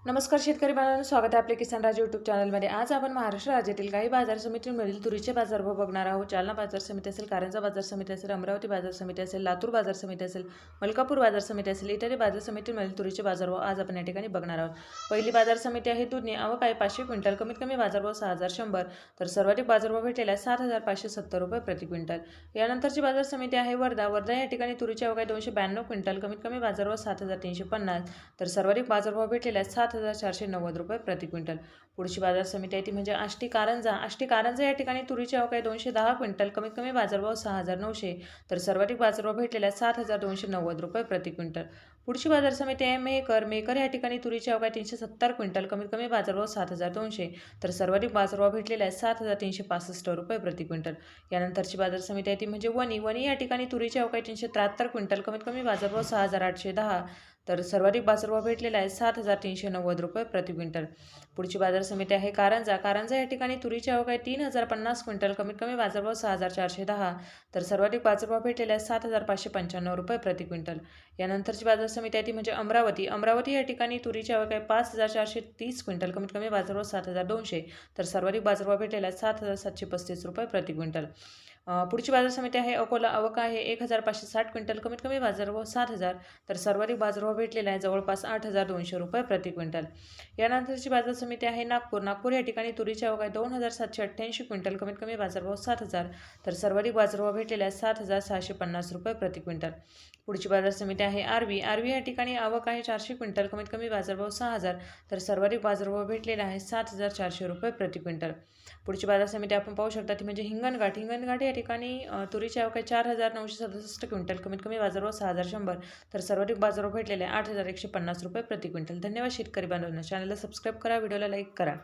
नमस्कार शेतकरी बांधवांनो, स्वागत आहे आपले किसान राज यूट्यूब चॅनलमध्ये। आज आपण महाराष्ट्र राज्यातील काही बाजार समितींमधील तुरीचे बाजारभाव बघणार आहोत। जालना बाजार समिती असेल, कारंजा बाजार समिती असेल, अमरावती बाजार समिती असेल, लातूर बाजार समिती असेल, मलकापूर बाजार समिती असेल, इत्यादी बाजार समितींमधील तुरीचे बाजारभाव आज आपण या ठिकाणी बघणार आहोत। पहिली बाजार समिती आहे दुधनी, आवक आहे 500 क्विंटल, कमीत कमी बाजारभाव 6100, तर सर्वाधिक बाजारभाव भेटलेला 7570 रुपये प्रति क्विंटल। यानंतरची बाजार समिती आहे वर्धा, वर्धा या ठिकाणी तुरीची आवक आहे 292 क्विंटल, कमीत कमी बाजारभाव 7350, तर सर्वाधिक बाजारभाव भेटलेला आहे 7490 रुपये प्रति क्विंटल। पुढची बाजार समिती आहे ती म्हणजे आष्टी कारंजा, आष्टी कारंजा या ठिकाणी तुरीची आवक आहे 210 क्विंटल, कमीत कमी बाजारभाव 6900, तर सर्वाधिक बाजारभाव भेटलेला आहे 7290 रुपये प्रति क्विंटल। पुढची बाजार समिती आहे मेहकर, मेहकर या ठिकाणी तुरीची आवक आहे 370 क्विंटल, कमीत कमी बाजारभाव 7200, तर सर्वाधिक बाजारभाव भेटलेला आहे 7365 रुपये प्रति क्विंटल। यानंतरची बाजार समिती आहे ती म्हणजे वणी, वणी या ठिकाणी तुरीची आवक आहे 373 क्विंटल, कमीत कमी बाजारभाव 6810, तर सर्वाधिक बाजारभाव भेटलेला आहे 7390 रुपये प्रति क्विंटल। पुढची बाजार समिती आहे कारंजा, कारंजा या ठिकाणी तुरीची आवक आहे 3050 क्विंटल, कमीत कमी बाजारभाव 6410, तर सर्वाधिक बाजारभाव भेटलेला आहे 7595 रुपये प्रति क्विंटल। यानंतरची बाजार समिती आहे ती म्हणजे अमरावती, अमरावती या ठिकाणी तुरीची आवक आहे 5430 क्विंटल, कमीत कमी बाजारभाव 7200, तर सर्वाधिक बाजारभाव भेटलेला आहे 7735 रुपये प्रति क्विंटल। पुढची बाजार समिती आहे अकोला, आवक आहे 1560 क्विंटल, कमीत कमी बाजारभाव 7000, तर सर्वाधिक बाजारभाव भेटलेला आहे जवळपास 8200 रुपये प्रति क्विंटल। यानंतरची बाजार समिती आहे नागपूर, नागपूर या ठिकाणी तुरीची आवक आहे 2788 क्विंटल, कमीत कमी बाजारभाव 7000, तर सर्वाधिक बाजारभाव भेटलेला आहे 7650 रुपये प्रति क्विंटल। पुढची बाजार समिती आहे आरवी, आरवी या ठिकाणी आवक आहे 400 क्विंटल, कमीत कमी बाजारभाव 6000, तर सर्वाधिक बाजारभाव भेटलेला आहे 7400 रुपये प्रति क्विंटल। पुढची बाजार समिती आपण पाहू शकता ती म्हणजे हिंगणघाट, हिंगणघाट या ठिकाणी तुरीची आवक आहे 4967 क्विंटल, कमीत कमी बाजारभाव 6100, तर सर्वाधिक बाजारभाव भेटलेले आहे 8150 रुपये प्रति क्विंटल। धन्यवाद शेतकरी बांधवांनो, चॅनलला सबस्क्राईब करा, व्हिडिओला लाईक करा।